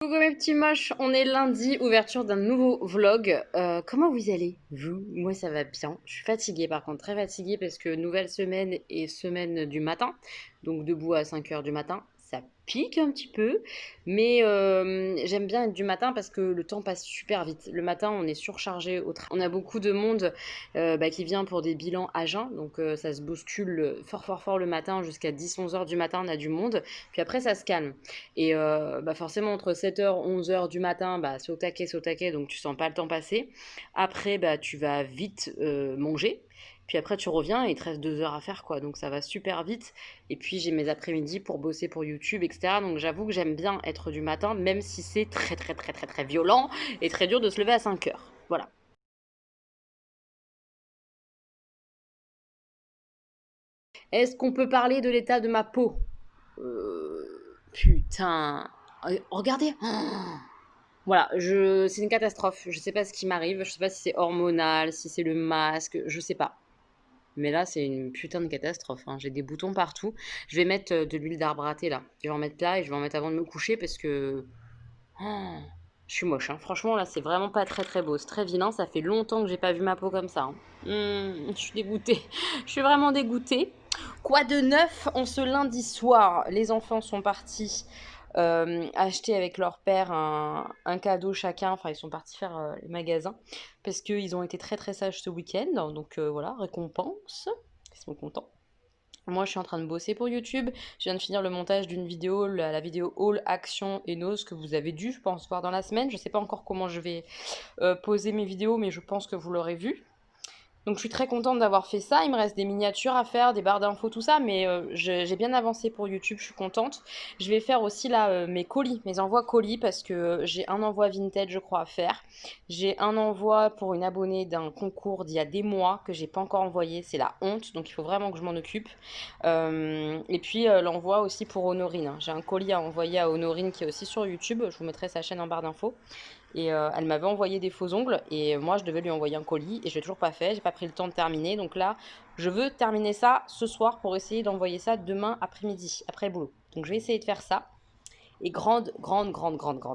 Coucou mes petits moches, on est lundi, ouverture d'un nouveau vlog. Comment vous allez, vous? Moi ça va bien. Je suis fatiguée par contre, très fatiguée parce que nouvelle semaine et semaine du matin. Donc debout à 5 heures du matin, ça pique un petit peu. Mais j'aime bien être du matin parce que le temps passe super vite. Le matin on est surchargé au travail. On a beaucoup de monde qui vient pour des bilans à jeun. Donc ça se bouscule fort fort fort le matin jusqu'à 10-11 heures du matin, on a du monde. Puis après ça se calme. Et forcément, entre 7 heures 11 heures du matin, c'est au taquet, donc tu sens pas le temps passer. Après, tu vas vite manger. Puis après, tu reviens et il te reste 2 heures à faire, quoi. Donc ça va super vite. Et puis j'ai mes après-midi pour bosser pour YouTube, etc. Donc j'avoue que j'aime bien être du matin, même si c'est très, très, très, très, très violent et très dur de se lever à 5 heures. Voilà. Est-ce qu'on peut parler de l'état de ma peau? Putain. Regardez. Voilà, c'est une catastrophe. Je sais pas ce qui m'arrive. Je sais pas si c'est hormonal, si c'est le masque, je sais pas. Mais là, c'est une putain de catastrophe, hein. J'ai des boutons partout. Je vais mettre de l'huile d'arbre à thé là. Je vais en mettre là et je vais en mettre avant de me coucher parce que oh, je suis moche, hein. Franchement, là, c'est vraiment pas très très beau. C'est très vilain. Ça fait longtemps que j'ai pas vu ma peau comme ça, hein. Je suis dégoûtée. Je suis vraiment dégoûtée. Quoi de neuf en ce lundi soir? Les enfants sont partis acheter avec leur père un cadeau chacun. Enfin, ils sont partis faire les magasins parce qu'ils ont été très très sages ce week-end. Donc voilà, récompense. Ils sont contents. Moi, je suis en train de bosser pour YouTube. Je viens de finir le montage d'une vidéo, la vidéo Haul Action et Nose que vous avez dû, je pense, voir dans la semaine. Je sais pas encore comment je vais poser mes vidéos, mais je pense que vous l'aurez vu. Donc je suis très contente d'avoir fait ça. Il me reste des miniatures à faire, des barres d'infos, tout ça, mais j'ai bien avancé pour YouTube, je suis contente. Je vais faire aussi là mes colis, mes envois colis, parce que j'ai un envoi vintage, je crois, à faire. J'ai un envoi pour une abonnée d'un concours d'il y a des mois que j'ai pas encore envoyé, c'est la honte, donc il faut vraiment que je m'en occupe. Et puis l'envoi aussi pour Honorine, hein. J'ai un colis à envoyer à Honorine qui est aussi sur YouTube, je vous mettrai sa chaîne en barre d'infos. Et elle m'avait envoyé des faux ongles et moi je devais lui envoyer un colis et je l'ai toujours pas fait, j'ai pas pris le temps de terminer. Donc là, je veux terminer ça ce soir pour essayer d'envoyer ça demain après-midi, après le boulot. Donc je vais essayer de faire ça. Et grande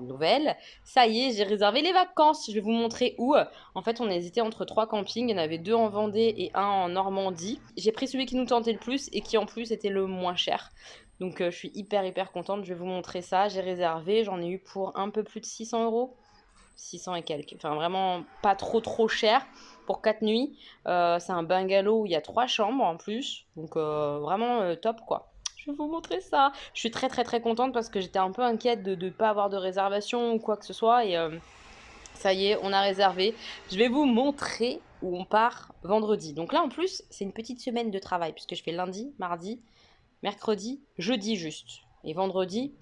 nouvelle, ça y est, j'ai réservé les vacances. Je vais vous montrer où. En fait, on a hésité entre trois campings. Il y en avait deux en Vendée et un en Normandie. J'ai pris celui qui nous tentait le plus et qui en plus était le moins cher. Donc je suis hyper contente. Je vais vous montrer ça. J'ai réservé. J'en ai eu pour un peu plus de 600 euros. 600 et quelques. Enfin, vraiment pas trop cher pour 4 nuits. C'est un bungalow où il y a 3 chambres en plus. Donc, vraiment top quoi. Je vais vous montrer ça. Je suis très contente parce que j'étais un peu inquiète de ne pas avoir de réservation ou quoi que ce soit. Et ça y est, on a réservé. Je vais vous montrer où on part vendredi. Donc là, en plus, c'est une petite semaine de travail puisque je fais lundi, mardi, mercredi, jeudi juste. Et vendredi,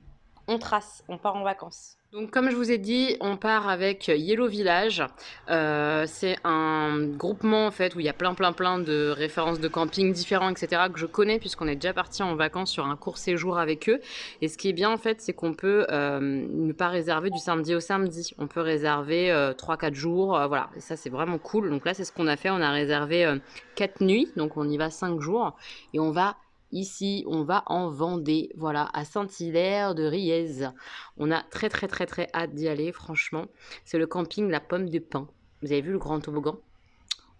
on trace, on part en vacances. Donc comme je vous ai dit, on part avec Yellow Village. C'est un groupement en fait où il y a plein de références de camping différents, etc. que je connais puisqu'on est déjà parti en vacances sur un court séjour avec eux. Et ce qui est bien en fait, c'est qu'on peut ne pas réserver du samedi au samedi. On peut réserver 3-4 jours, voilà. Et ça c'est vraiment cool. Donc là c'est ce qu'on a fait. On a réservé 4 nuits, donc on y va 5 jours et on va ici, on va en Vendée, voilà, à Saint-Hilaire de Riez. On a très hâte d'y aller, franchement. C'est le camping La Pomme de Pin. Vous avez vu le grand toboggan?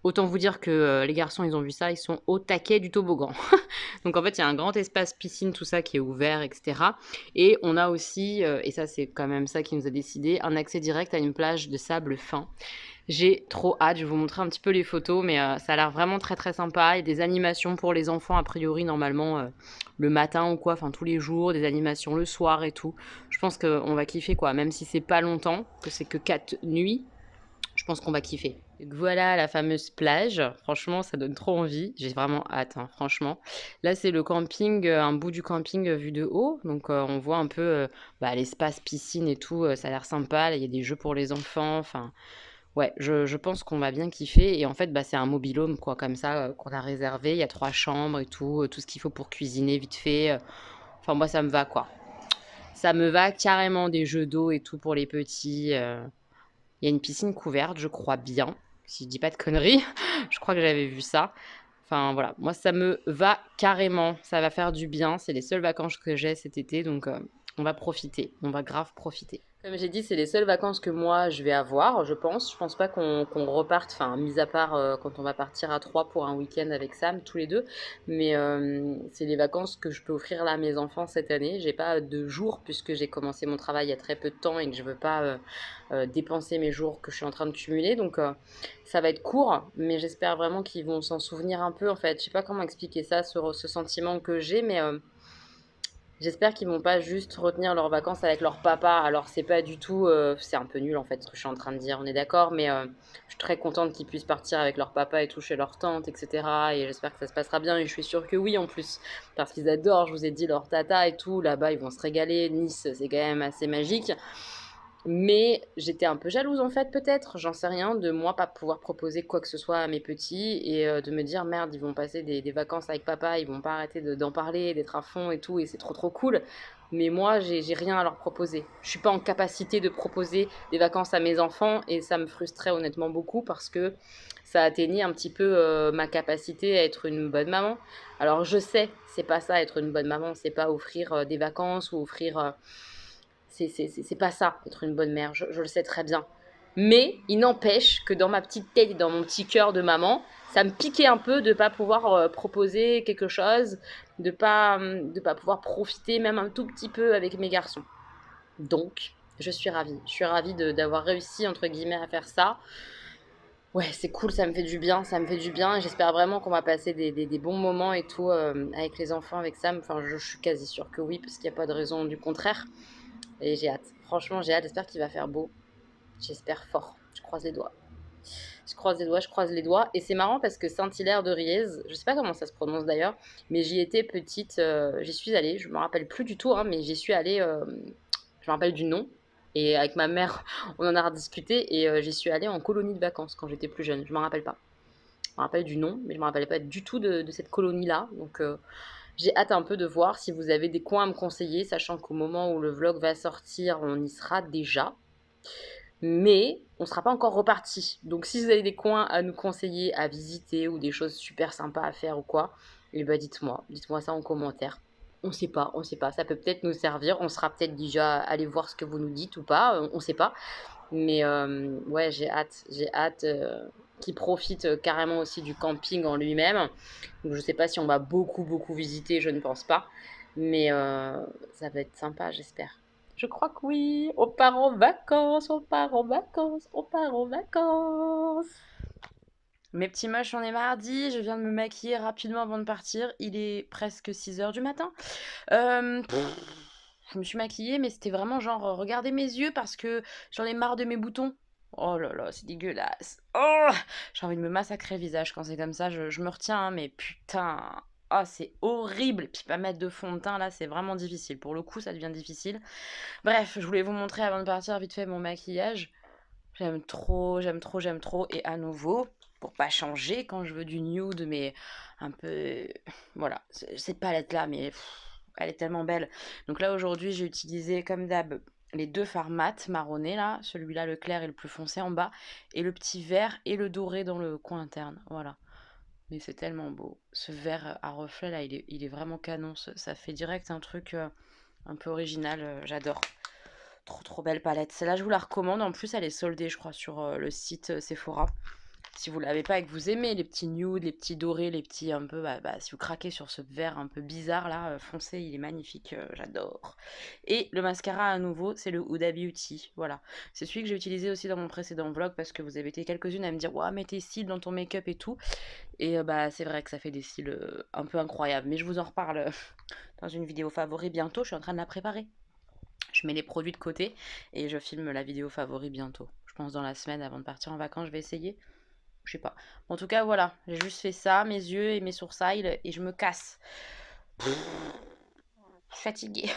Autant vous dire que les garçons, ils ont vu ça, ils sont au taquet du toboggan. Donc en fait, il y a un grand espace piscine, tout ça qui est ouvert, etc. Et on a aussi, et ça c'est quand même ça qui nous a décidé, un accès direct à une plage de sable fin. J'ai trop hâte, je vais vous montrer un petit peu les photos, mais ça a l'air vraiment très sympa. Il y a des animations pour les enfants, a priori, normalement, le matin ou quoi, enfin tous les jours, des animations le soir et tout. Je pense qu'on va kiffer, quoi, même si c'est pas longtemps, que c'est que 4 nuits, je pense qu'on va kiffer. Donc voilà la fameuse plage, franchement ça donne trop envie, j'ai vraiment hâte, hein, franchement. Là c'est le camping, un bout du camping vu de haut, donc on voit un peu l'espace piscine et tout, ça a l'air sympa, là il y a des jeux pour les enfants, enfin... Ouais, je pense qu'on va bien kiffer. Et en fait, c'est un mobil-home, quoi, comme ça, qu'on a réservé. Il y a 3 chambres et tout ce qu'il faut pour cuisiner vite fait. Enfin, moi, ça me va, quoi. Ça me va carrément, des jeux d'eau et tout pour les petits. Il y a une piscine couverte, je crois bien. Si je dis pas de conneries, je crois que j'avais vu ça. Enfin, voilà, moi, ça me va carrément. Ça va faire du bien. C'est les seules vacances que j'ai cet été, donc on va profiter. On va grave profiter. Comme j'ai dit, c'est les seules vacances que moi je vais avoir, je pense. Je pense pas qu'on reparte, enfin, mis à part quand on va partir à 3 pour un week-end avec Sam, tous les deux. Mais c'est les vacances que je peux offrir là à mes enfants cette année. J'ai pas de jours puisque j'ai commencé mon travail il y a très peu de temps et que je veux pas dépenser mes jours que je suis en train de cumuler. Donc ça va être court, mais j'espère vraiment qu'ils vont s'en souvenir un peu en fait. Je sais pas comment expliquer ça, ce sentiment que j'ai, mais j'espère qu'ils vont pas juste retenir leurs vacances avec leur papa. Alors c'est pas du tout, c'est un peu nul en fait ce que je suis en train de dire, on est d'accord, mais je suis très contente qu'ils puissent partir avec leur papa et tout chez leur tante, etc. Et j'espère que ça se passera bien. Et je suis sûre que oui en plus, parce qu'ils adorent. Je vous ai dit leur tata et tout. Là-bas ils vont se régaler. Nice c'est quand même assez magique. Mais j'étais un peu jalouse en fait peut-être, j'en sais rien, de moi pas pouvoir proposer quoi que ce soit à mes petits et de me dire merde ils vont passer des vacances avec papa, ils vont pas arrêter d'en parler, d'être à fond et tout et c'est trop trop cool. Mais moi j'ai rien à leur proposer. Je suis pas en capacité de proposer des vacances à mes enfants et ça me frustrait honnêtement beaucoup parce que ça atteignait un petit peu ma capacité à être une bonne maman. Alors je sais, c'est pas ça être une bonne maman, c'est pas offrir des vacances ou offrir c'est pas ça, être une bonne mère, je le sais très bien. Mais il n'empêche que dans ma petite tête et dans mon petit cœur de maman, ça me piquait un peu de ne pas pouvoir proposer quelque chose, de pas pouvoir profiter même un tout petit peu avec mes garçons. Donc, je suis ravie. Je suis ravie d'avoir réussi, entre guillemets, à faire ça. Ouais, c'est cool, ça me fait du bien, ça me fait du bien. J'espère vraiment qu'on va passer des bons moments et tout avec les enfants, avec Sam. Enfin, je suis quasi sûre que oui, parce qu'il n'y a pas de raison du contraire. Et j'ai hâte. Franchement, j'ai hâte. J'espère qu'il va faire beau. J'espère fort. Je croise les doigts. Je croise les doigts, je croise les doigts. Et c'est marrant parce que Saint-Hilaire de Riez, je sais pas comment ça se prononce d'ailleurs, mais j'y étais petite, j'y suis allée, je me rappelle plus du tout, hein, mais j'y suis allée, je me rappelle du nom. Et avec ma mère, on en a rediscuté et j'y suis allée en colonie de vacances quand j'étais plus jeune. Je me rappelle pas. Je me rappelle du nom, mais je me rappelais pas du tout de cette colonie-là. Donc j'ai hâte un peu de voir si vous avez des coins à me conseiller, sachant qu'au moment où le vlog va sortir, on y sera déjà. Mais on ne sera pas encore reparti. Donc si vous avez des coins à nous conseiller, à visiter ou des choses super sympas à faire ou quoi, eh ben dites-moi. Dites-moi ça en commentaire. On sait pas, on sait pas. Ça peut peut-être nous servir. On sera peut-être déjà allé voir ce que vous nous dites ou pas. On sait pas. Mais ouais, j'ai hâte. J'ai hâte qu'ils profitent carrément aussi du camping en lui-même. Donc je sais pas si on va beaucoup, beaucoup visiter. Je ne pense pas. Mais ça va être sympa, j'espère. Je crois que oui. On part en vacances, on part en vacances, on part en vacances. Mes petits moches, on est mardi. Je viens de me maquiller rapidement avant de partir. Il est presque 6 heures du matin. Je me suis maquillée, mais c'était vraiment genre, regardez mes yeux parce que j'en ai marre de mes boutons. Oh là là, c'est dégueulasse. Oh, j'ai envie de me massacrer le visage quand c'est comme ça. Je me retiens, hein, mais putain. Oh, c'est horrible. Puis pas mettre de fond de teint, là, c'est vraiment difficile. Pour le coup, ça devient difficile. Bref, je voulais vous montrer avant de partir vite fait mon maquillage. J'aime trop, j'aime trop, j'aime trop. Et à nouveau, pour pas changer, quand je veux du nude, mais un peu... Voilà, cette palette-là, mais elle est tellement belle. Donc là, aujourd'hui, j'ai utilisé, comme d'hab, les deux fards mat marronnés, là. Celui-là, le clair et le plus foncé en bas. Et le petit vert et le doré dans le coin interne. Voilà. Mais c'est tellement beau. Ce vert à reflet, là, il est vraiment canon. Ça fait direct un truc un peu original. J'adore. Trop trop belle palette. Celle-là, je vous la recommande. En plus, elle est soldée, je crois, sur le site Sephora. Si vous l'avez pas et que vous aimez les petits nudes, les petits dorés, les petits un peu, si vous craquez sur ce vert un peu bizarre là, foncé, il est magnifique, j'adore. Et le mascara à nouveau, c'est le Huda Beauty, voilà. C'est celui que j'ai utilisé aussi dans mon précédent vlog parce que vous avez été quelques-unes à me dire, ouais, mets tes cils dans ton make-up et tout. Et c'est vrai que ça fait des cils un peu incroyables. Mais je vous en reparle dans une vidéo favori bientôt. Je suis en train de la préparer. Je mets les produits de côté et je filme la vidéo favori bientôt. Je pense dans la semaine avant de partir en vacances, je vais essayer. Je sais pas. En tout cas, voilà. J'ai juste fait ça, mes yeux et mes sourcils, et je me casse. Je suis fatiguée.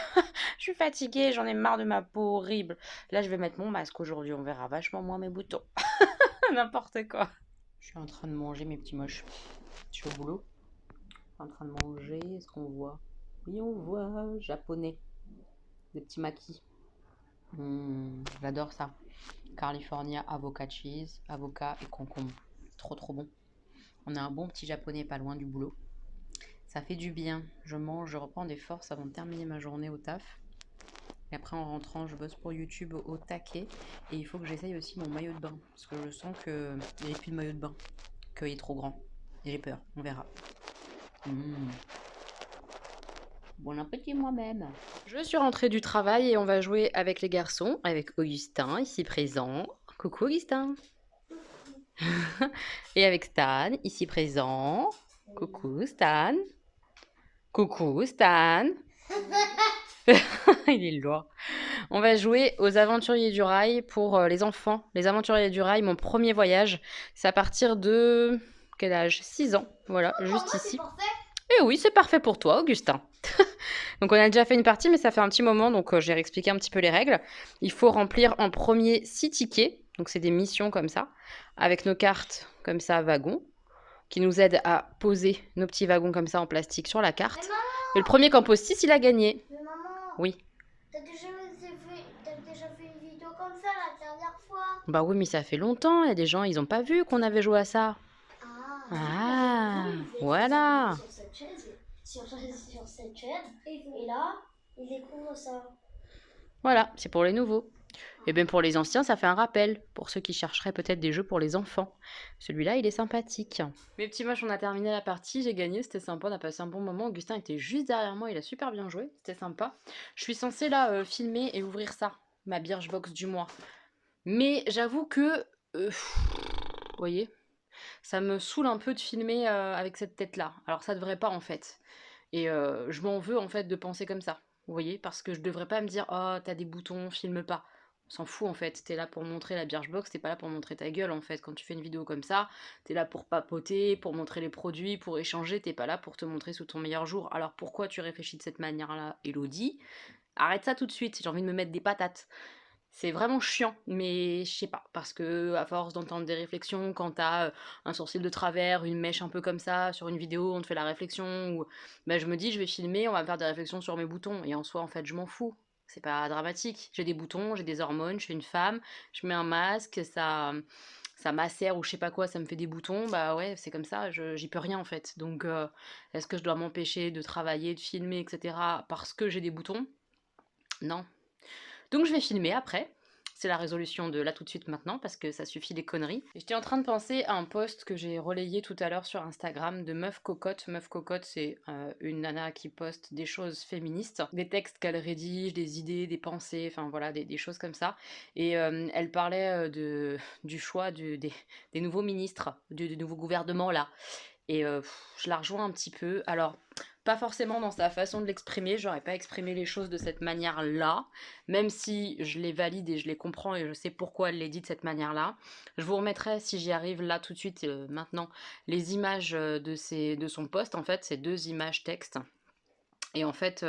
Je suis fatiguée, j'en ai marre de ma peau horrible. Là, je vais mettre mon masque aujourd'hui. On verra vachement moins mes boutons. N'importe quoi. Je suis en train de manger mes petits moches. Je suis au boulot. En train de manger. Est-ce qu'on voit? Oui, on voit. Japonais. Des petits maquis. J'adore ça. California avocat cheese, avocat et concombre. Trop trop bon. On a un bon petit japonais pas loin du boulot. Ça fait du bien. Je mange, je reprends des forces avant de terminer ma journée au taf. Et après, en rentrant, je bosse pour YouTube au taquet. Et il faut que j'essaye aussi mon maillot de bain. Parce que je sens qu'il n'y a plus de maillot de bain. Qu'il est trop grand. Et j'ai peur. On verra. Mmh. Bon appétit moi-même. Je suis rentrée du travail et on va jouer avec les garçons, avec Augustin, ici présent. Coucou Augustin. Et avec Stan, ici présent. Coucou Stan. Coucou Stan. Il est lourd. On va jouer aux Aventuriers du Rail pour les enfants. Les Aventuriers du Rail, mon premier voyage, c'est à partir de... Quel âge? 6 ans. Voilà, juste ici. Et oui, c'est parfait pour toi, Augustin. Donc on a déjà fait une partie, mais ça fait un petit moment, donc j'ai réexpliqué un petit peu les règles. Il faut remplir en premier 6 tickets, donc c'est des missions comme ça, avec nos cartes comme ça, wagons, qui nous aident à poser nos petits wagons comme ça en plastique sur la carte. Et le premier qui en pose 6, il a gagné. Mais maman, Oui. t'as déjà fait une vidéo comme ça la dernière fois. Bah oui, mais ça fait longtemps, il y a des gens, ils n'ont pas vu qu'on avait joué à ça. Ah, voilà. Sur cette chaise, sur cette chaise, et là, il découvre ça. Voilà, c'est pour les nouveaux. Et bien pour les anciens, ça fait un rappel, pour ceux qui chercheraient peut-être des jeux pour les enfants. Celui-là, il est sympathique. Mes petits moches, on a terminé la partie, j'ai gagné, c'était sympa, on a passé un bon moment. Augustin était juste derrière moi, il a super bien joué, c'était sympa. Je suis censée là filmer et ouvrir ça, ma Birchbox du mois. Mais j'avoue que, vous voyez, ça me saoule un peu de filmer avec cette tête-là. Alors ça devrait pas en fait. Et je m'en veux en fait de penser comme ça. Vous voyez, parce que je devrais pas me dire oh t'as des boutons, filme pas. On s'en fout en fait, t'es là pour montrer la Birchbox, t'es pas là pour montrer ta gueule en fait. Quand tu fais une vidéo comme ça, t'es là pour papoter, pour montrer les produits, pour échanger, t'es pas là pour te montrer sous ton meilleur jour. Alors pourquoi tu réfléchis de cette manière-là, Elodie? Arrête ça tout de suite, j'ai envie de me mettre des patates. C'est vraiment chiant, mais je sais pas, parce que à force d'entendre des réflexions, quand t'as un sourcil de travers, une mèche un peu comme ça, sur une vidéo, on te fait la réflexion, ou ben, je me dis, je vais filmer, on va me faire des réflexions sur mes boutons, et en soi, en fait, je m'en fous. C'est pas dramatique. J'ai des boutons, j'ai des hormones, je suis une femme, je mets un masque, ça macère ou je sais pas quoi, ça me fait des boutons, bah ouais, c'est comme ça, j'y peux rien en fait. Donc, est-ce que je dois m'empêcher de travailler, de filmer, etc. parce que j'ai des boutons? Non, donc je vais filmer après. C'est la résolution de là tout de suite maintenant parce que ça suffit des conneries. Et j'étais en train de penser à un post que j'ai relayé tout à l'heure sur Instagram de Meuf Cocotte. Meuf Cocotte, c'est une nana qui poste des choses féministes, des textes qu'elle rédige, des idées, des pensées, enfin voilà, des choses comme ça. Et elle parlait du choix des nouveaux ministres, du nouveau gouvernement là. Et je la rejoins un petit peu. Alors, pas forcément dans sa façon de l'exprimer, j'aurais pas exprimé les choses de cette manière-là, même si je les valide et je les comprends et je sais pourquoi elle les dit de cette manière-là. Je vous remettrai, si j'y arrive là tout de suite, maintenant, les images de son post. En fait, c'est 2 images texte. Et en fait,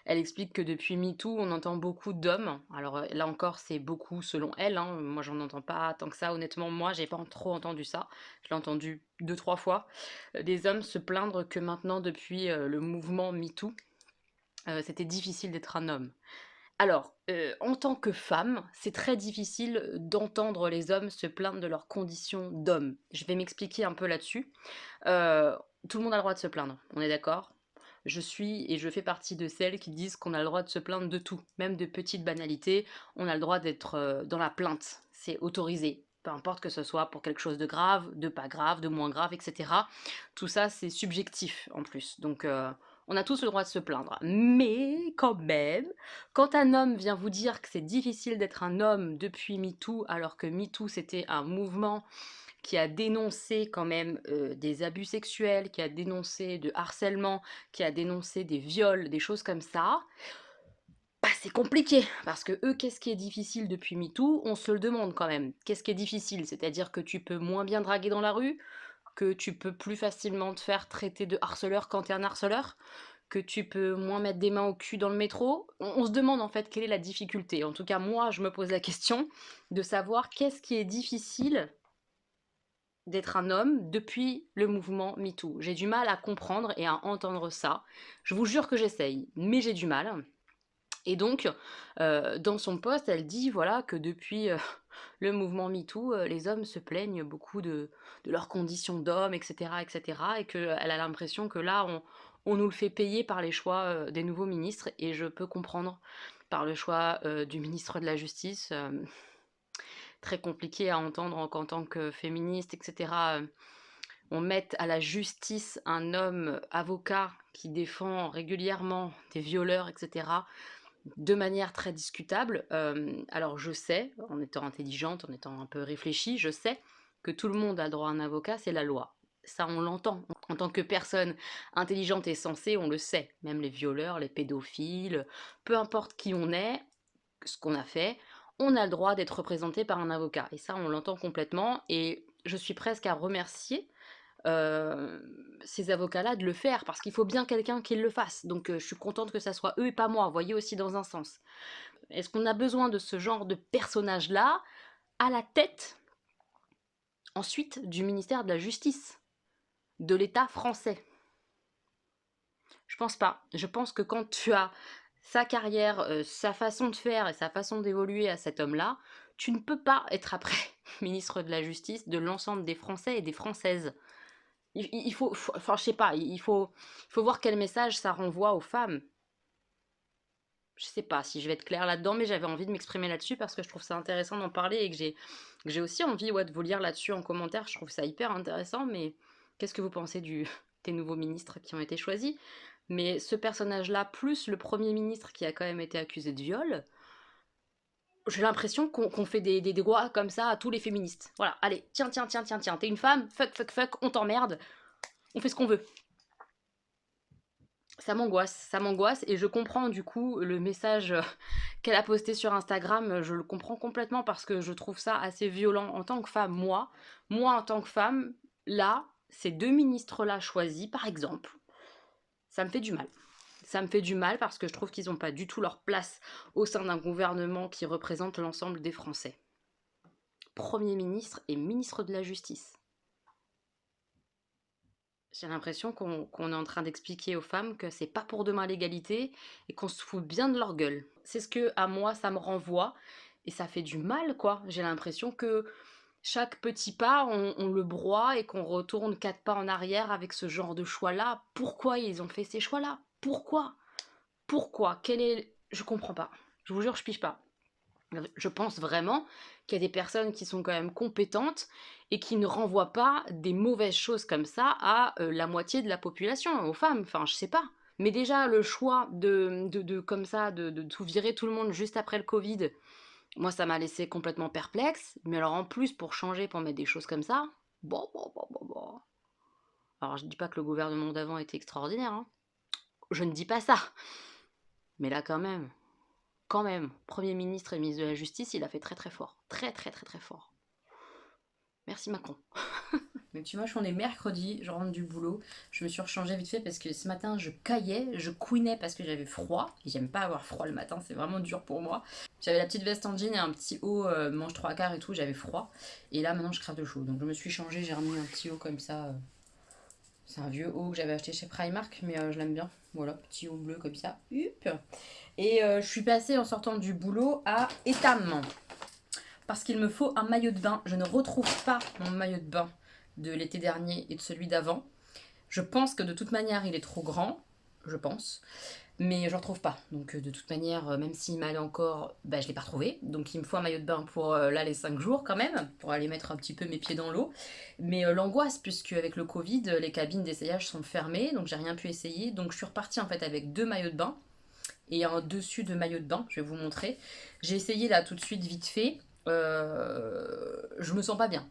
elle explique que depuis MeToo, on entend beaucoup d'hommes. Alors là encore, c'est beaucoup selon elle, hein. Moi, j'en entends pas tant que ça. Honnêtement, moi, j'ai pas trop entendu ça. Je l'ai entendu 2-3 fois. Des hommes se plaindre que maintenant, depuis le mouvement MeToo, c'était difficile d'être un homme. Alors, en tant que femme, c'est très difficile d'entendre les hommes se plaindre de leurs conditions d'hommes. Je vais m'expliquer un peu là-dessus. Heu, Tout le monde a le droit de se plaindre, on est d'accord? Je suis et je fais partie de celles qui disent qu'on a le droit de se plaindre de tout, même de petites banalités. On a le droit d'être, dans la plainte, c'est autorisé. Peu importe que ce soit pour quelque chose de grave, de pas grave, de moins grave et cetera. Tout ça, c'est subjectif en plus, donc on a tous le droit de se plaindre. Mais quand même, quand un homme vient vous dire que c'est difficile d'être un homme depuis MeToo, alors que MeToo, c'était un mouvement qui a dénoncé quand même des abus sexuels, qui a dénoncé de harcèlement, qui a dénoncé des viols, des choses comme ça, bah, c'est compliqué. Parce que eux, qu'est-ce qui est difficile depuis MeToo? On se le demande quand même. Qu'est-ce qui est difficile? C'est-à-dire que tu peux moins bien draguer dans la rue, que tu peux plus facilement te faire traiter de harceleur quand t'es un harceleur, que tu peux moins mettre des mains au cul dans le métro. On se demande en fait quelle est la difficulté. En tout cas, moi, je me pose la question de savoir qu'est-ce qui est difficile d'être un homme depuis le mouvement MeToo. J'ai du mal à comprendre et à entendre ça. Je vous jure que j'essaye, mais j'ai du mal. Et donc, dans son post, elle dit voilà que depuis le mouvement MeToo, les hommes se plaignent beaucoup de leurs conditions d'hommes, etc., etc., et qu'elle a l'impression que là, on nous le fait payer par les choix des nouveaux ministres, et je peux comprendre. par le choix du ministre de la Justice. Très compliqué à entendre qu'en tant que féministe, etc., on mette à la justice un homme avocat qui défend régulièrement des violeurs, etc., de manière très discutable. Alors je sais, en étant intelligente, en étant un peu réfléchie, je sais que tout le monde a le droit à un avocat, c'est la loi. Ça, on l'entend. En tant que personne intelligente et sensée, on le sait. Même les violeurs, les pédophiles, peu importe qui on est, ce qu'on a fait, on a le droit d'être représenté par un avocat. Et ça, on l'entend complètement. Et je suis presque à remercier ces avocats-là de le faire, parce qu'il faut bien quelqu'un qui le fasse. Donc je suis contente que ça soit eux et pas moi, voyez aussi dans un sens. Est-ce qu'on a besoin de ce genre de personnage-là à la tête, ensuite, du ministère de la Justice, de l'État français? Je pense pas. Je pense que quand tu as sa carrière, sa façon de faire et sa façon d'évoluer à cet homme-là, tu ne peux pas être après ministre de la Justice de l'ensemble des Français et des Françaises. Il faut, enfin, je sais pas, il faut voir quel message ça renvoie aux femmes. Je sais pas si je vais être claire là-dedans, mais j'avais envie de m'exprimer là-dessus parce que je trouve ça intéressant d'en parler et que j'ai aussi envie, ouais, de vous lire là-dessus en commentaire. Je trouve ça hyper intéressant, mais qu'est-ce que vous pensez des nouveaux ministres qui ont été choisis? Mais ce personnage-là, plus le Premier ministre qui a quand même été accusé de viol, j'ai l'impression qu'on fait des droits comme ça à tous les féministes. Voilà, allez, tiens, tiens, tiens, tiens, tiens, t'es une femme, fuck, fuck, fuck, on t'emmerde, on fait ce qu'on veut. Ça m'angoisse et je comprends du coup le message qu'elle a posté sur Instagram, je le comprends complètement parce que je trouve ça assez violent en tant que femme, moi en tant que femme, là, ces deux ministres-là choisis, par exemple, ça me fait du mal. Ça me fait du mal parce que je trouve qu'ils n'ont pas du tout leur place au sein d'un gouvernement qui représente l'ensemble des Français. Premier ministre et ministre de la Justice. J'ai l'impression qu'on est en train d'expliquer aux femmes que c'est pas pour demain l'égalité et qu'on se fout bien de leur gueule. C'est ce que, à moi, ça me renvoie et ça fait du mal, quoi. J'ai l'impression que chaque petit pas, on le broie et qu'on retourne 4 pas en arrière avec ce genre de choix-là. Pourquoi ils ont fait ces choix-là? Pourquoi? Pourquoi? Je comprends pas. Je vous jure, je pige pas. Je pense vraiment qu'il y a des personnes qui sont quand même compétentes et qui ne renvoient pas des mauvaises choses comme ça à la moitié de la population, aux femmes. Enfin, je sais pas. Mais déjà, le choix comme ça, de tout virer tout le monde juste après le Covid, moi, ça m'a laissé complètement perplexe. Mais alors, en plus, pour changer, pour mettre des choses comme ça, bon, bon, bon, bon, bon. Alors, je dis pas que le gouvernement d'avant était extraordinaire, hein. Je ne dis pas ça. Mais là, quand même, Premier ministre et ministre de la Justice, il a fait très très fort. Très très très très fort. Merci Macron. Mais tu vois, on est mercredi, je rentre du boulot, je me suis rechangée vite fait parce que ce matin je caillais, je couinais parce que j'avais froid, et j'aime pas avoir froid le matin, c'est vraiment dur pour moi. J'avais la petite veste en jean et un petit haut manche 3/4 et tout, j'avais froid, et là maintenant je crève de chaud, donc je me suis changée, j'ai remis un petit haut comme ça, c'est un vieux haut que j'avais acheté chez Primark, mais je l'aime bien, voilà, petit haut bleu comme ça, hup. Et je suis passée en sortant du boulot à Etam, parce qu'il me faut un maillot de bain. Je ne retrouve pas mon maillot de bain de l'été dernier et de celui d'avant. Je pense que de toute manière, il est trop grand, je pense, mais je ne retrouve pas. Donc de toute manière, même s'il m'allait encore, bah, je ne l'ai pas retrouvé. Donc il me faut un maillot de bain pour là les 5 jours quand même, pour aller mettre un petit peu mes pieds dans l'eau. Mais l'angoisse, puisque avec le Covid, les cabines d'essayage sont fermées, donc j'ai rien pu essayer. Donc je suis repartie en fait avec 2 maillots de bain et un dessus de maillot de bain, je vais vous montrer. J'ai essayé là tout de suite vite fait. Je me sens pas bien.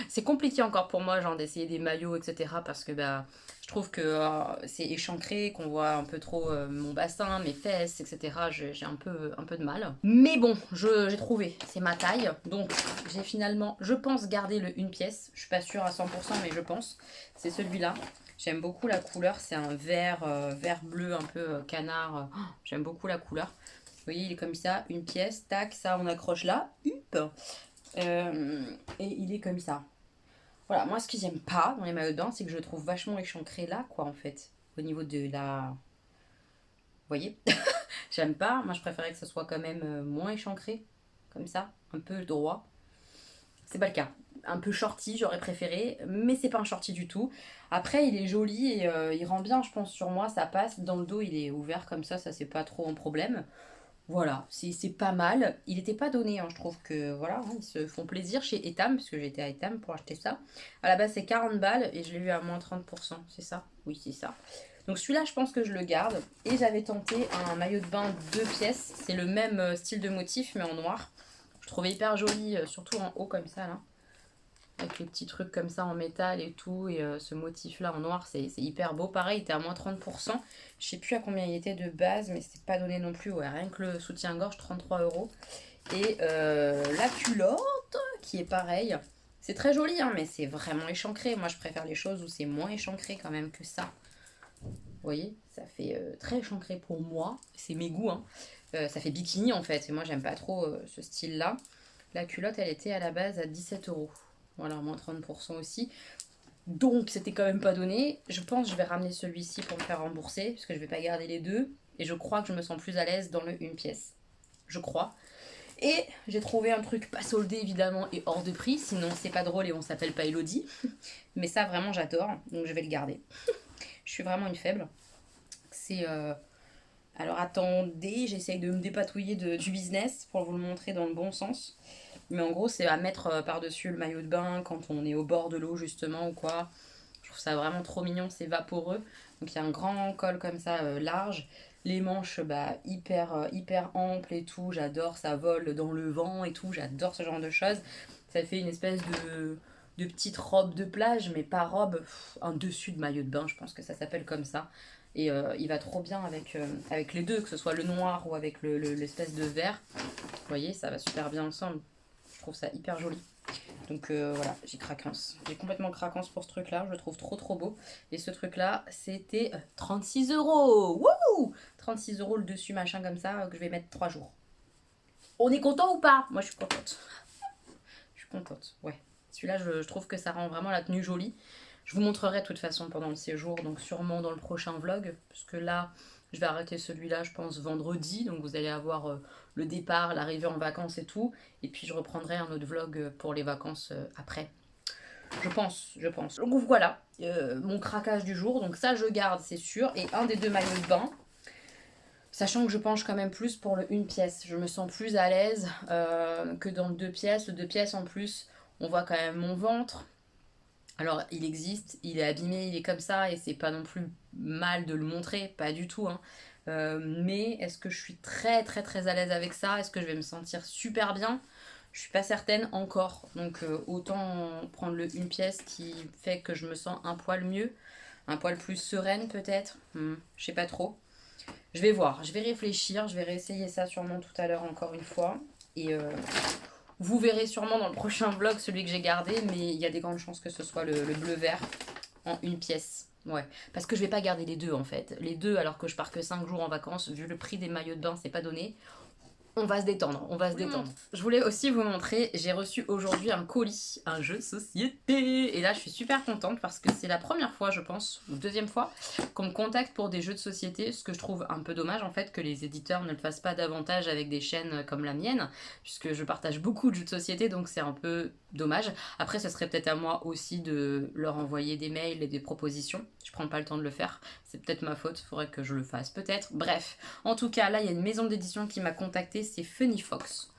C'est compliqué encore pour moi, genre d'essayer des maillots, etc. Parce que bah, je trouve que c'est échancré, qu'on voit un peu trop mon bassin, mes fesses, etc. J'ai un peu de mal. Mais bon, j'ai trouvé, c'est ma taille. Donc j'ai finalement, je pense, garder le une pièce. Je suis pas sûre à 100%, mais je pense. C'est celui-là. J'aime beaucoup la couleur, c'est un vert, vert bleu un peu canard. Oh, j'aime beaucoup la couleur. Vous voyez, il est comme ça, une pièce, tac, ça on accroche là, hup. Et il est comme ça. Voilà, moi ce que j'aime pas dans les maillots de bain, c'est que je le trouve vachement échancré là, quoi, en fait. Au niveau de la... Vous voyez? J'aime pas, moi je préférais que ce soit quand même moins échancré, comme ça, un peu droit. C'est pas le cas. Un peu shorty, j'aurais préféré, mais c'est pas un shorty du tout. Après, il est joli et il rend bien, je pense, sur moi, ça passe. Dans le dos, il est ouvert comme ça c'est pas trop un problème. Voilà, c'est pas mal. Il était pas donné, hein, je trouve que voilà, hein, ils se font plaisir chez Etam, parce que j'étais à Etam pour acheter ça. À la base, c'est 40 balles et je l'ai eu à moins 30%, c'est ça? Oui, c'est ça. Donc celui-là, je pense que je le garde. Et j'avais tenté un maillot de bain 2 pièces. C'est le même style de motif, mais en noir. Je trouvais hyper joli, surtout en haut comme ça, là. Avec les petits trucs comme ça en métal et tout. Et ce motif-là en noir, c'est hyper beau. Pareil, il était à moins 30%. Je sais plus à combien il était de base, mais c'est pas donné non plus. Ouais, rien que le soutien-gorge, 33 €. Et la culotte, qui est pareil. C'est très joli, hein, mais c'est vraiment échancré. Moi, je préfère les choses où c'est moins échancré quand même que ça. Vous voyez, ça fait très échancré pour moi. C'est mes goûts, hein. Ça fait bikini en fait. Et moi, j'aime pas trop ce style-là. La culotte, elle était à la base à 17 €. Voilà, moins 30% aussi. Donc, c'était quand même pas donné. Je pense que je vais ramener celui-ci pour me faire rembourser, parce que je vais pas garder les deux. Et je crois que je me sens plus à l'aise dans le une pièce. Je crois. Et j'ai trouvé un truc pas soldé évidemment et hors de prix, sinon c'est pas drôle et on s'appelle pas Elodie. Mais ça vraiment j'adore, donc je vais le garder. Je suis vraiment une faible. C'est alors attendez, j'essaye de me dépatouiller du business pour vous le montrer dans le bon sens. Mais en gros c'est à mettre par-dessus le maillot de bain quand on est au bord de l'eau justement ou quoi. Je trouve ça vraiment trop mignon, c'est vaporeux. Donc il y a un grand col comme ça large. Les manches hyper amples et tout. J'adore, ça vole dans le vent et tout. J'adore ce genre de choses. Ça fait une espèce de petite robe de plage, mais pas robe, un dessus de maillot de bain, je pense que ça s'appelle comme ça. Et il va trop bien avec les deux, que ce soit le noir ou avec l'espèce de vert. Vous voyez, ça va super bien ensemble. Je trouve ça hyper joli. Donc voilà, j'ai craquance. J'ai complètement craquance pour ce truc-là. Je le trouve trop beau. Et ce truc-là, c'était 36 €. Wouh! 36 € le dessus, machin comme ça, que je vais mettre 3 jours. On est content ou pas? Moi, je suis contente. Je suis contente, ouais. Celui-là, je trouve que ça rend vraiment la tenue jolie. Je vous montrerai de toute façon pendant le séjour, donc sûrement dans le prochain vlog. Parce que là, je vais arrêter celui-là, je pense, vendredi. Donc vous allez avoir le départ, l'arrivée en vacances et tout. Et puis je reprendrai un autre vlog pour les vacances après. Je pense. Donc voilà, mon craquage du jour. Donc ça, je garde, c'est sûr. Et un des deux maillots de bain. Sachant que je penche quand même plus pour le une pièce. Je me sens plus à l'aise que dans le 2 pièces. Le 2 pièces en plus, on voit quand même mon ventre. Alors, il existe, il est abîmé, il est comme ça, et c'est pas non plus mal de le montrer, pas du tout, hein. Mais est-ce que je suis très à l'aise avec ça? Est-ce que je vais me sentir super bien? Je suis pas certaine encore. Donc, autant prendre le une pièce qui fait que je me sens un poil mieux, un poil plus sereine peut-être. Je sais pas trop. Je vais voir, je vais réfléchir, je vais réessayer ça sûrement tout à l'heure encore une fois. Et vous verrez sûrement dans le prochain vlog celui que j'ai gardé, mais il y a des grandes chances que ce soit le bleu-vert en une pièce. Ouais, parce que je vais pas garder les deux en fait. Les deux, alors que je pars que 5 jours en vacances, vu le prix des maillots de bain, c'est pas donné. On va se détendre, on va se détendre. Je voulais aussi vous montrer, j'ai reçu aujourd'hui un colis, un jeu de société. Et là, je suis super contente parce que c'est la première fois, je pense, ou deuxième fois, qu'on me contacte pour des jeux de société. Ce que je trouve un peu dommage, en fait, que les éditeurs ne le fassent pas davantage avec des chaînes comme la mienne, puisque je partage beaucoup de jeux de société, donc c'est un peu dommage. Après, ce serait peut-être à moi aussi de leur envoyer des mails et des propositions. Je prends pas le temps de le faire. C'est peut-être ma faute, faudrait que je le fasse peut-être. Bref, en tout cas, là, il y a une maison d'édition qui m'a contactée, c'est Funny Fox.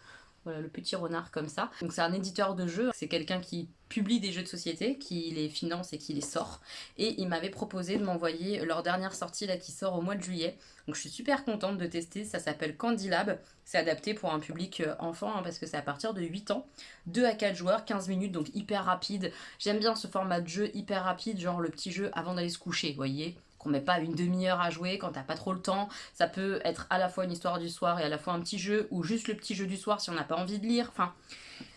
Voilà, le petit renard comme ça. Donc c'est un éditeur de jeux, c'est quelqu'un qui publie des jeux de société, qui les finance et qui les sort. Et il m'avait proposé de m'envoyer leur dernière sortie là qui sort au mois de juillet. Donc je suis super contente de tester, ça s'appelle Candy Lab. C'est adapté pour un public enfant hein, parce que c'est à partir de 8 ans. 2 à 4 joueurs, 15 minutes, donc hyper rapide. J'aime bien ce format de jeu hyper rapide, genre le petit jeu avant d'aller se coucher, vous voyez, qu'on met pas une demi-heure à jouer quand t'as pas trop le temps. Ça peut être à la fois une histoire du soir et à la fois un petit jeu, ou juste le petit jeu du soir si on n'a pas envie de lire. Enfin,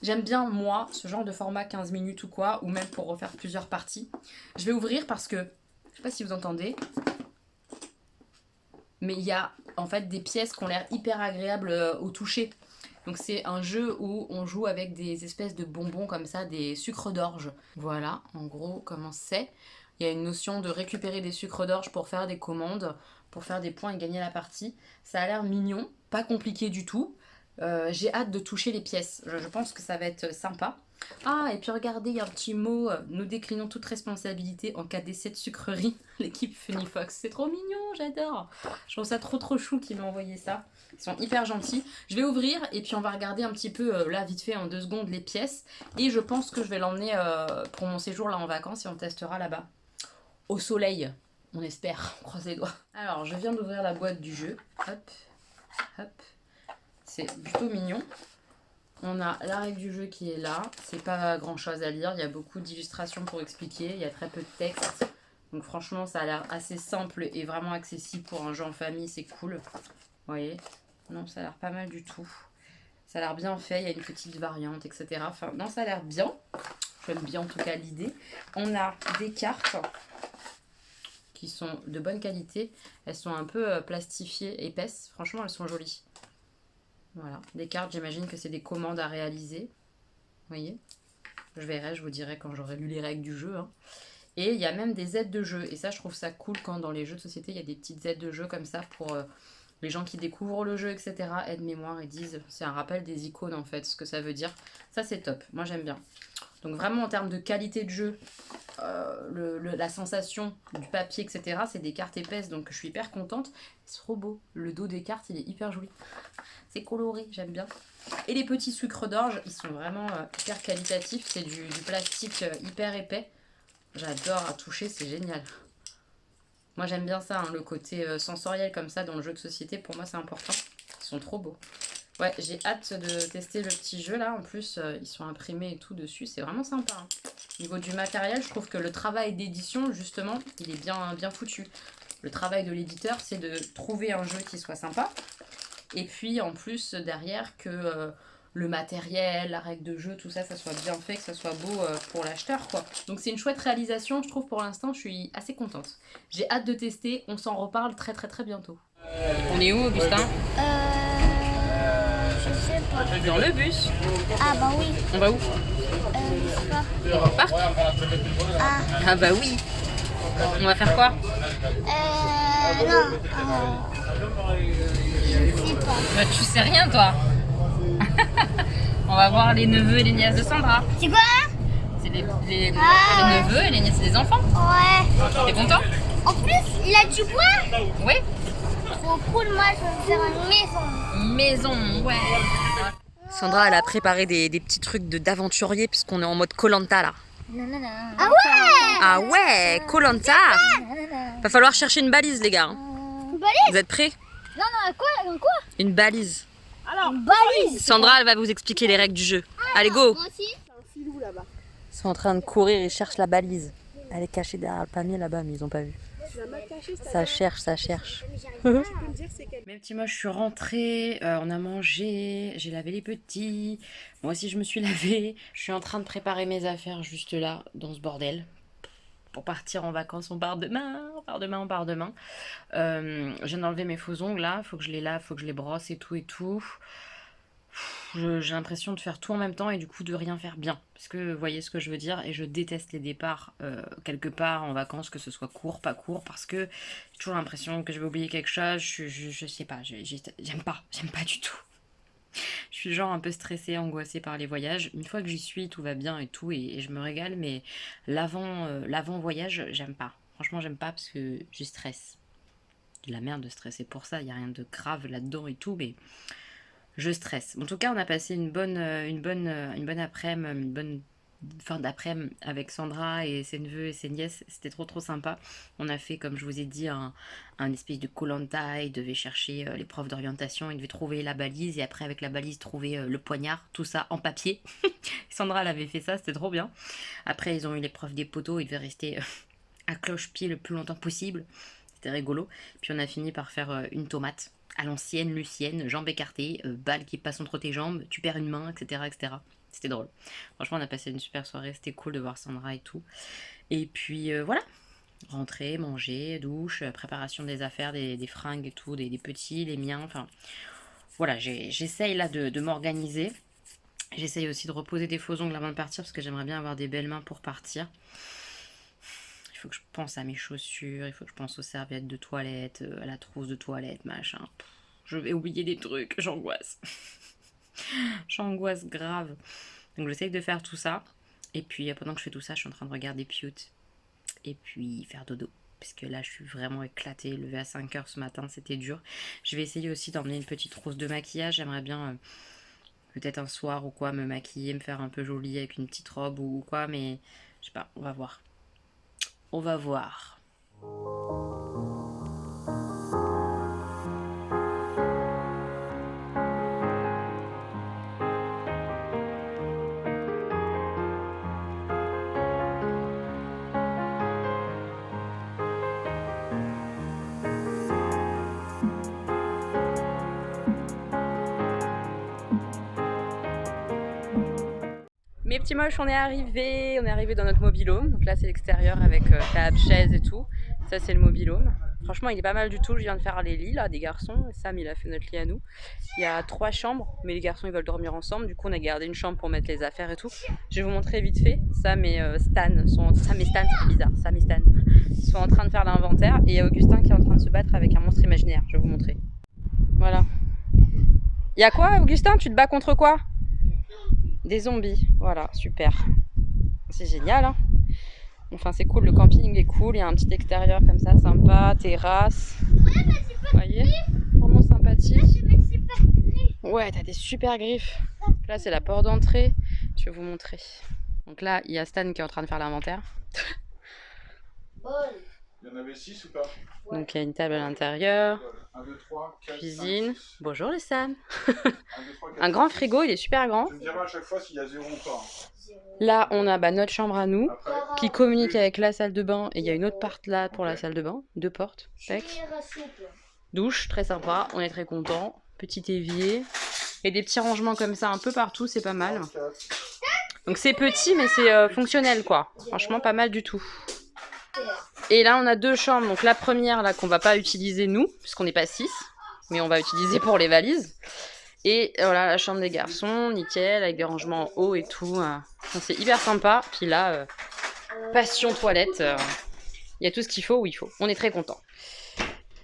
j'aime bien, moi, ce genre de format 15 minutes ou quoi, ou même pour refaire plusieurs parties. Je vais ouvrir parce que, je sais pas si vous entendez, mais il y a en fait des pièces qui ont l'air hyper agréables au toucher. Donc c'est un jeu où on joue avec des espèces de bonbons comme ça, des sucres d'orge. Voilà, en gros, comment c'est. Il y a une notion de récupérer des sucres d'orge pour faire des commandes, pour faire des points et gagner la partie. Ça a l'air mignon, pas compliqué du tout. J'ai hâte de toucher les pièces. Je pense que ça va être sympa. Ah, et puis regardez, il y a un petit mot. Nous déclinons toute responsabilité en cas d'essai de sucrerie. L'équipe Funny Fox. C'est trop mignon, j'adore. Je trouve ça trop chou qu'ils m'ont envoyé ça. Ils sont hyper gentils. Je vais ouvrir et puis on va regarder un petit peu, là, vite fait, en 2 secondes, les pièces. Et je pense que je vais l'emmener pour mon séjour là en vacances et on testera là-bas. Au soleil, on espère. On croise les doigts. Alors, je viens d'ouvrir la boîte du jeu. Hop, hop. C'est plutôt mignon. On a la règle du jeu qui est là. C'est pas grand chose à lire. Il y a beaucoup d'illustrations pour expliquer. Il y a très peu de texte. Donc franchement, ça a l'air assez simple et vraiment accessible pour un jeu en famille. C'est cool. Vous voyez? Non, ça a l'air pas mal du tout. Ça a l'air bien fait. Il y a une petite variante, etc. Enfin, non, ça a l'air bien. J'aime bien en tout cas l'idée. On a des cartes qui sont de bonne qualité. Elles sont un peu plastifiées, épaisses. Franchement, elles sont jolies. Voilà, des cartes, j'imagine que c'est des commandes à réaliser. Vous voyez? Je verrai, je vous dirai quand j'aurai lu les règles du jeu. Hein. Et il y a même des aides de jeu. Et ça, je trouve ça cool quand dans les jeux de société, il y a des petites aides de jeu comme ça pour les gens qui découvrent le jeu, etc. Aide-mémoire, ils disent, c'est un rappel des icônes en fait, ce que ça veut dire. Ça, c'est top. Moi, j'aime bien. Donc vraiment, en termes de qualité de jeu, la sensation du papier, etc., c'est des cartes épaisses. Donc, je suis hyper contente. C'est trop beau. Le dos des cartes, il est hyper joli. C'est coloré, j'aime bien. Et les petits sucres d'orge, ils sont vraiment hyper qualitatifs. C'est du plastique hyper épais. J'adore à toucher, c'est génial. Moi j'aime bien ça, hein, le côté sensoriel comme ça dans le jeu de société. Pour moi c'est important. Ils sont trop beaux. Ouais, j'ai hâte de tester le petit jeu là. En plus, ils sont imprimés et tout dessus. C'est vraiment sympa. Hein. Au niveau du matériel, je trouve que le travail d'édition, justement, il est bien foutu. Le travail de l'éditeur, c'est de trouver un jeu qui soit sympa. Et puis en plus derrière que le matériel, la règle de jeu, tout ça, ça soit bien fait, que ça soit beau pour l'acheteur quoi. Donc c'est une chouette réalisation, je trouve pour l'instant, je suis assez contente. J'ai hâte de tester, on s'en reparle très bientôt. On est où Augustin? Je sais pas. Dans le bus. Ah bah oui. On va où? Je sais pas. On repart? Ah bah oui. On va faire quoi? Non. Je sais pas. Bah tu sais rien toi. On va voir les neveux et les nièces de Sandra. C'est quoi? C'est les ouais. neveux et les nièces des enfants. Ouais. T'es content? En plus, il a du bois. Oui. Trop cool, moi je vais me faire une maison. Une maison, ouais. Sandra, elle a préparé des petits trucs d'aventurier puisqu'on est en mode Koh-Lanta là. Ah ouais. Ah ouais, Koh-Lanta. Va falloir chercher une balise les gars. Une balise? Vous êtes prêts? Non, quoi? Une balise. Alors, une balise. Sandra, elle va vous expliquer les règles du jeu. Allez, go! Moi aussi. Ils sont en train de courir, ils cherchent la balise. Elle est cachée derrière le palmier là-bas, mais ils n'ont pas vu. Ça cherche. Mes petits, moi je suis rentrée, on a mangé, j'ai lavé les petits. Moi aussi je me suis lavée. Je suis en train de préparer mes affaires juste là, dans ce bordel. Pour partir en vacances, on part demain. Je viens d'enlever mes faux ongles là, faut que je les lave, faut que je les brosse et tout. J'ai l'impression de faire tout en même temps et du coup de rien faire bien. Parce que vous voyez ce que je veux dire. Et je déteste les départs quelque part en vacances, que ce soit court, pas court. Parce que j'ai toujours l'impression que je vais oublier quelque chose. Je sais pas, j'aime pas du tout. Je suis genre un peu stressée, angoissée par les voyages. Une fois que j'y suis, tout va bien et tout. Et je me régale. Mais l'avant-voyage, j'aime pas. Franchement, j'aime pas parce que je stresse. De la merde de stresser pour ça. Il n'y a rien de grave là-dedans et tout. Mais je stresse. En tout cas, on a passé une bonne après-midi, une bonne fin d'après-midi avec Sandra et ses neveux et ses nièces. C'était trop sympa. On a fait, comme je vous ai dit, un espèce de Koh-Lanta. Ils devaient chercher les profs d'orientation. Ils devaient trouver la balise et après, avec la balise, trouver le poignard. Tout ça en papier. Sandra, elle avait fait ça. C'était trop bien. Après, ils ont eu les profs des poteaux. Ils devaient rester à cloche-pied le plus longtemps possible. C'était rigolo. Puis on a fini par faire une tomate. À l'ancienne, Lucienne, jambes écartées, balle qui passe entre tes jambes, tu perds une main, etc. C'était drôle. Franchement, on a passé une super soirée, c'était cool de voir Sandra et tout. Et puis voilà, rentrer, manger, douche, préparation des affaires, des fringues et tout, des petits, les miens, enfin... Voilà, j'essaye là de m'organiser. J'essaye aussi de reposer des faux ongles avant de partir parce que j'aimerais bien avoir des belles mains pour partir. Il faut que je pense à mes chaussures, il faut que je pense aux serviettes de toilette, à la trousse de toilette, machin. Je vais oublier des trucs, j'angoisse. J'angoisse grave. Donc j'essaye de faire tout ça. Et puis pendant que je fais tout ça, je suis en train de regarder Pute. Et puis faire dodo. Parce que là, je suis vraiment éclatée. Levé à 5 h ce matin, c'était dur. Je vais essayer aussi d'emmener une petite trousse de maquillage. J'aimerais bien, peut-être un soir ou quoi, me maquiller, me faire un peu jolie avec une petite robe ou quoi. Mais je sais pas, on va voir. On va voir. Mes petits moches, on est arrivé dans notre mobil-home. Donc là c'est l'extérieur avec table, chaise et tout. Ça c'est le mobil-home. Franchement il est pas mal du tout, je viens de faire les lits là des garçons. Sam il a fait notre lit à nous. Il y a 3 chambres, mais les garçons ils veulent dormir ensemble. Du coup on a gardé une chambre pour mettre les affaires et tout. Je vais vous montrer vite fait. Sam et Stan, Sam et Stan c'est bizarre, Sam et Stan sont en train de faire l'inventaire. Et il y a Augustin qui est en train de se battre avec un monstre imaginaire, je vais vous montrer. Voilà. Il y a quoi Augustin? Tu te bats contre quoi? Des zombies, voilà, super. C'est génial, hein. Enfin, c'est cool, le camping est cool. Il y a un petit extérieur comme ça, sympa, terrasse. Vous voyez? Vraiment sympathique. Ouais, t'as des super griffes. Là, c'est la porte d'entrée. Je vais vous montrer. Donc là, il y a Stan qui est en train de faire l'inventaire. Il y en avait 6 ou pas? Donc il y a une table à l'intérieur. 1, 2, 3, 4, Cuisine. 5, 6. Bonjour les Sam. 1, 2, 3, 4, Un grand 5, frigo, il est super grand. Tu me diras à chaque fois s'il y a 0 ou pas. Là, on a notre chambre à nous Après, qui communique avec la salle de bain. Et il y a une autre porte là pour la salle de bain. 2 portes. Tac. Douche, très sympa. On est très contents. Petit évier. Et des petits rangements comme ça un peu partout, c'est pas mal. 4. Donc c'est petit, mais c'est fonctionnel quoi. Franchement, pas mal du tout. Et là, on a 2 chambres. Donc la première là qu'on va pas utiliser nous, puisqu'on n'est pas 6. Mais on va utiliser pour les valises. Et voilà la chambre des garçons, nickel, avec des rangements en haut et tout. C'est hyper sympa. Puis là, passion toilette. Il y a tout ce qu'il faut où il faut. On est très contents.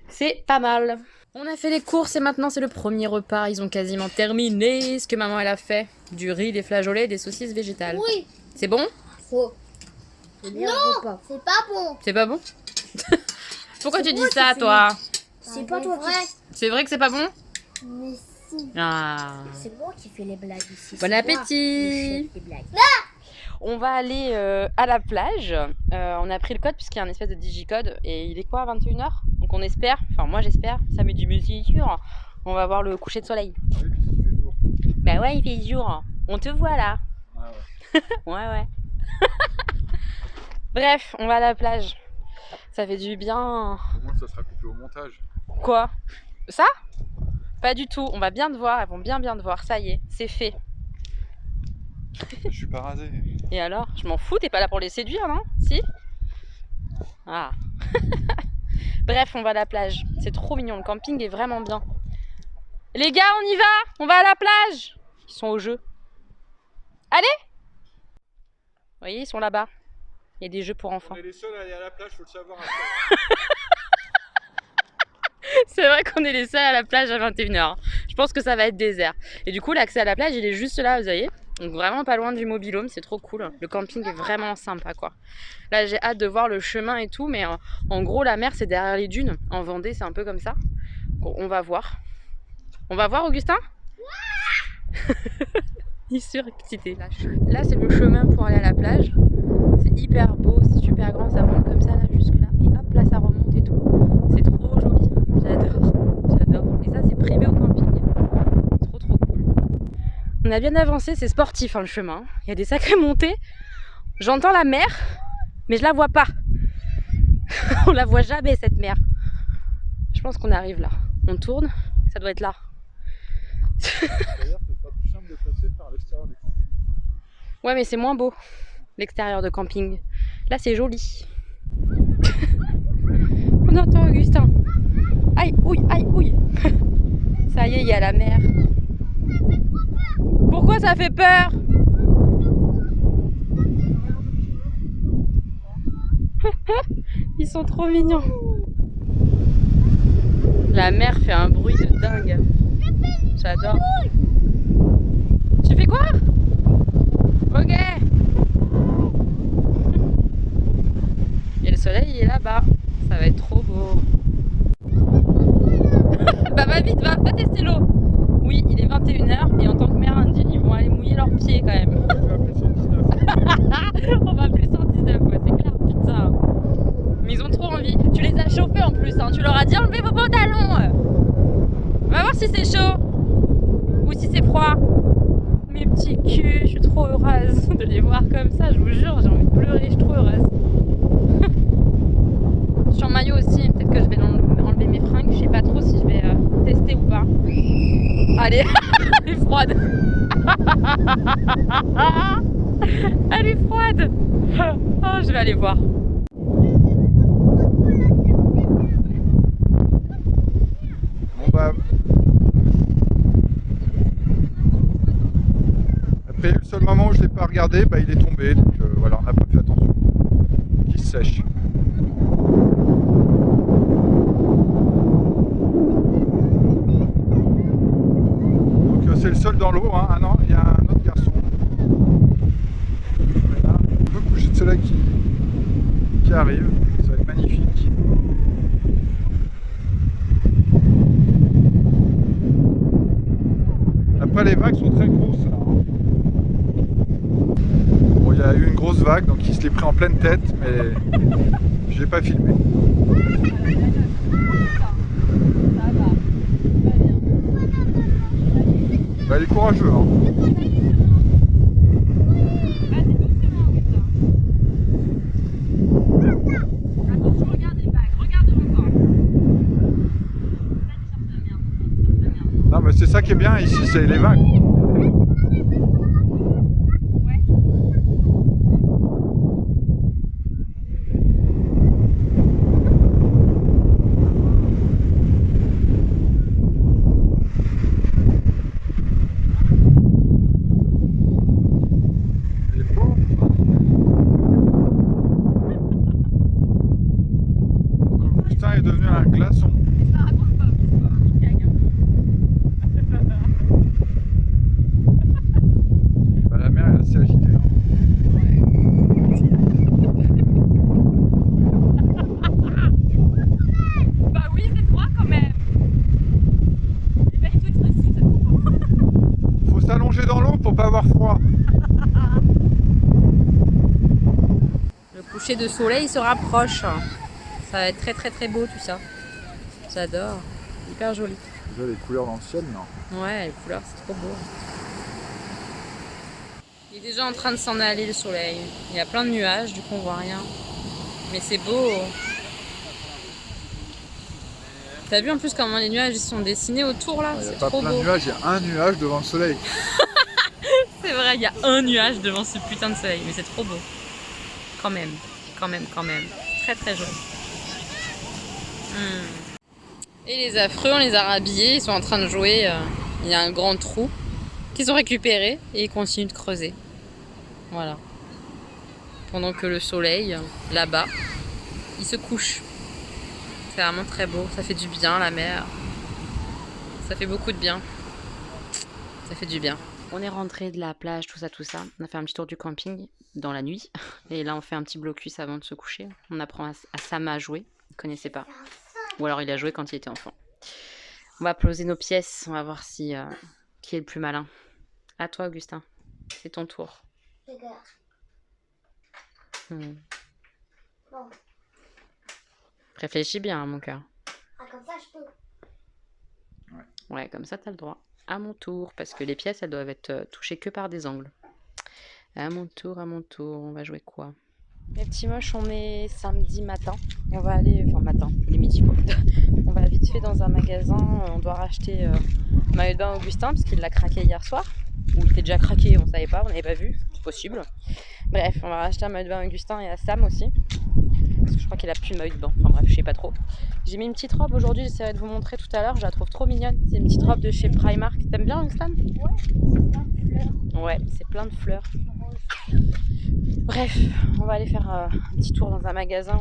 C'est pas mal. On a fait les courses et maintenant c'est le premier repas. Ils ont quasiment terminé ce que maman elle a fait. Du riz, des flageolets, des saucisses végétales. Oui. C'est bon? Faux. Non, c'est pas bon. C'est pas bon? Pourquoi tu dis ça toi? C'est pas toi qui... C'est vrai que c'est pas bon? Mais si. Ah. C'est moi qui fais les blagues ici. Bon appétit! On va aller à la plage. On a pris le code puisqu'il y a un espèce de digicode. Et il est quoi, 21 h? Donc on espère, enfin moi j'espère, ça me dit mais c'est sûr. On va voir le coucher de soleil. Ah oui, parce qu'il fait jour. Bah ouais, il fait jour. On te voit là. Ah ouais. Ouais. Bref, on va à la plage. Ça fait du bien. Au moins, ça sera coupé au montage. Quoi? Ça? Pas du tout. On va bien te voir. Elles vont bien te voir. Ça y est, c'est fait. Je suis pas rasé. Et alors? Je m'en fous. T'es pas là pour les séduire, non? Si? Ah. Bref, on va à la plage. C'est trop mignon. Le camping est vraiment bien. Les gars, on y va? On va à la plage? Ils sont au jeu. Allez! Vous voyez, ils sont là-bas. Il y a des jeux pour enfants. On est les seuls à aller à la plage, faut le savoir. C'est vrai qu'on est les seuls à la plage à 21 h. Je pense que ça va être désert. Et du coup, l'accès à la plage, il est juste là, vous voyez. Donc vraiment pas loin du mobil-home, c'est trop cool. Le camping est vraiment sympa, quoi. Là, j'ai hâte de voir le chemin et tout, mais en gros, la mer, c'est derrière les dunes. En Vendée, c'est un peu comme ça. Bon, on va voir. On va voir, Augustin? Ouais. Il est surexcité. Là, c'est le chemin pour aller à la plage. C'est hyper beau, c'est super grand, ça monte comme ça, là, jusque là. Et hop, là, ça remonte et tout. C'est trop joli. J'adore. Et ça, c'est privé au camping. C'est trop cool. On a bien avancé, c'est sportif hein, le chemin. Il y a des sacrées montées. J'entends la mer, mais je la vois pas. On la voit jamais cette mer. Je pense qu'on arrive là. On tourne, ça doit être là. D'ailleurs, ce sera plus simple de passer par l'extérieur du camping. Ouais, mais c'est moins beau, l'extérieur de camping. Là, c'est joli. On entend Augustin. Aïe, ouille. Ça y est, il y a la mer. Pourquoi ça fait peur? Ils sont trop mignons. La mer fait un bruit de dingue. J'adore. Tu fais quoi? Ok. Et le soleil il est là-bas. Ça va être trop beau. Bah va vite, va tester l'eau. Oui, il est 21h et en tant que mère indienne, ils vont aller mouiller leurs pieds quand même. Tu vas appeler 119. On va appeler 119, ouais, c'est clair, putain. Mais ils ont trop envie. Tu les as chauffés en plus, hein. Tu leur as dit enlevez vos pantalons. On va voir si c'est chaud ou si c'est froid. Mes petits culs, je suis trop heureuse de les voir comme ça, je vous jure, j'ai envie de pleurer, je suis trop heureuse. Je suis en maillot aussi, peut-être que je vais enlever mes fringues, je sais pas trop si je vais tester ou pas. Allez, elle est froide. Elle est froide. Oh, je vais aller voir. Bon bah. Après le seul moment où je l'ai pas regardé, bah il est tombé, donc voilà, on n'a pas fait attention. Il se sèche. Donc c'est le seul dans l'eau, hein. Ah non, il y a un autre garçon. Voilà. Un peu coucher de soleil qui arrive, ça va être magnifique. Après les vagues sont très grosses là, hein. Bon, il y a eu une grosse vague donc il se l'est pris en pleine tête mais je l'ai pas filmé. Bah, il est courageux hein. Attention, regarde les vagues, regarde encore. Non mais c'est ça qui est bien ici, c'est les vagues. Ouais. Il est beau. Donc Augustin est devenu un glaçon. Ça raconte pas, il gagne un peu. Bah, la mer est assez agitée. Hein. Bah oui, c'est froid quand même. C'est pas du tout expressif cette photo. Faut s'allonger dans l'eau pour pas avoir froid. Le coucher de soleil se rapproche. Ça va être très très très beau tout ça. J'adore. Hyper joli. Déjà les couleurs dans le ciel, non? Ouais, les couleurs, c'est trop beau. Il est déjà en train de s'en aller le soleil. Il y a plein de nuages, du coup on voit rien. Mais c'est beau. T'as vu en plus comment les nuages ils sont dessinés autour là? Il n'y a C'est pas trop plein beau. de nuages, il y a un nuage devant le soleil. C'est vrai, il y a un nuage devant ce putain de soleil. Mais c'est trop beau. Quand même. Quand même, quand même. Très très joli. Et les affreux, on les a rhabillés. Ils sont en train de jouer. Il y a un grand trou qu'ils ont récupéré et ils continuent de creuser. Voilà. Pendant que le soleil, là-bas, il se couche. C'est vraiment très beau. Ça fait du bien, la mer. Ça fait beaucoup de bien. Ça fait du bien. On est rentré de la plage, tout ça, tout ça. On a fait un petit tour du camping dans la nuit. Et là, on fait un petit blocus avant de se coucher. On apprend à Sam à jouer. Il ne connaissait pas. Ou alors, il a joué quand il était enfant. On va poser nos pièces. On va voir si qui est le plus malin. À toi, Augustin. C'est ton tour. Regarde. Bon. Réfléchis bien, mon cœur. Ah, comme ça, je peux. Ouais, comme ça, t'as le droit. À mon tour, parce que les pièces, elles doivent être touchées que par des angles. À mon tour, on va jouer quoi? Les petits moches, on est samedi matin. On va aller, enfin matin, il est midi quoi. On va vite fait dans un magasin. On doit racheter maillot de bain Augustin, parce qu'il l'a craqué hier soir. Ou il était déjà craqué, on savait pas, on n'avait pas vu. C'est possible. Bref, on va racheter un maillot de bain Augustin et à Sam aussi. Parce que je crois qu'il a plus de maillot de bain. Enfin bref, je sais pas trop. J'ai mis une petite robe aujourd'hui, j'essaierai de vous montrer tout à l'heure. Je la trouve trop mignonne. C'est une petite robe de chez Primark. T'aimes bien, Augustin? Ouais, c'est plein de fleurs. Ouais, c'est plein de fleurs. Bref, on va aller faire un petit tour dans un magasin.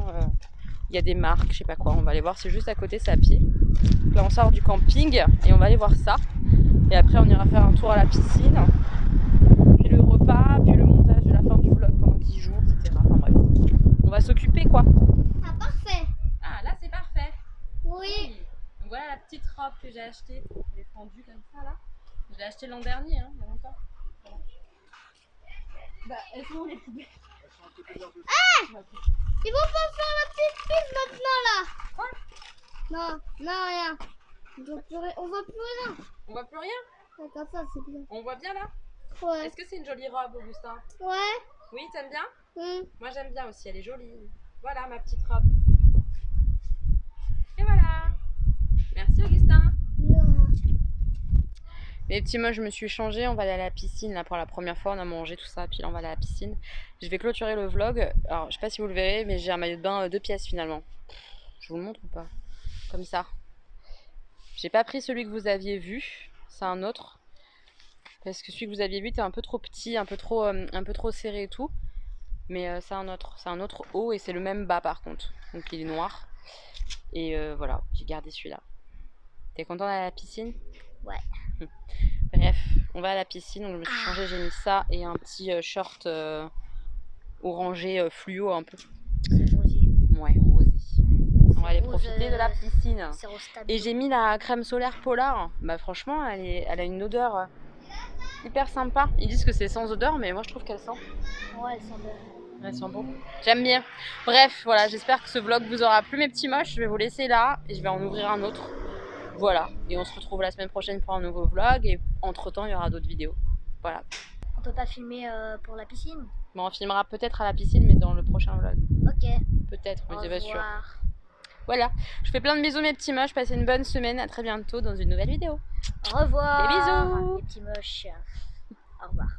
Il y a des marques, je sais pas quoi. On va aller voir, c'est juste à côté, c'est à pied. Donc là, on sort du camping et on va aller voir ça. Et après, on ira faire un tour à la piscine. que j'ai acheté. Elle est fendue comme ça là. Je l'ai acheté l'an dernier, hein, il y a longtemps. Voilà. Bah, elles sont où les poubelles? Ils vont pas faire la petite piste maintenant là. Quoi? Non, non, rien. On voit plus rien. On voit plus rien. On voit plus rien? Ouais, comme ça, c'est bien. On voit bien là? Ouais. Est-ce que c'est une jolie robe, Augustin? Ouais. Oui, t'aimes bien? Hum. Moi j'aime bien aussi, elle est jolie. Voilà ma petite robe. Et voilà. Merci Augustin. Non. Les petits mots, je me suis changée. On va aller à la piscine là pour la première fois. On a mangé tout ça, puis là on va aller à la piscine. Je vais clôturer le vlog. Alors, je sais pas si vous le verrez, mais j'ai un maillot de bain 2 pièces finalement. Je vous le montre ou pas? Comme ça. J'ai pas pris celui que vous aviez vu. C'est un autre. Parce que celui que vous aviez vu était un peu trop petit, un peu trop serré et tout. Mais c'est un autre. C'est un autre haut et c'est le même bas par contre. Donc il est noir. Et voilà, j'ai gardé celui-là. T'es content d'aller à la piscine? Ouais. Bref, on va à la piscine, donc je me suis changée, j'ai mis ça et un petit short orangé fluo un peu. C'est rosé. Ouais, rosé. On va aller rose, profiter de la piscine. C'est rose stabilo. Et j'ai mis la crème solaire Polar. Bah franchement, elle a une odeur hyper sympa. Ils disent que c'est sans odeur, mais moi je trouve qu'elle sent. Ouais, elle sent bon. Elle sent bon. J'aime bien. Bref, voilà, j'espère que ce vlog vous aura plu mes petits moches. Je vais vous laisser là et je vais en ouvrir un autre. Voilà, et on se retrouve la semaine prochaine pour un nouveau vlog et entre temps il y aura d'autres vidéos. Voilà. On peut pas filmer pour la piscine? Bon, on filmera peut-être à la piscine mais dans le prochain vlog. Ok. Peut-être, mais Au c'est pas sûr. revoir. Voilà, je fais plein de bisous mes petits moches, passez une bonne semaine, à très bientôt dans une nouvelle vidéo. Au revoir. Des bisous. Les petits moches. Au revoir.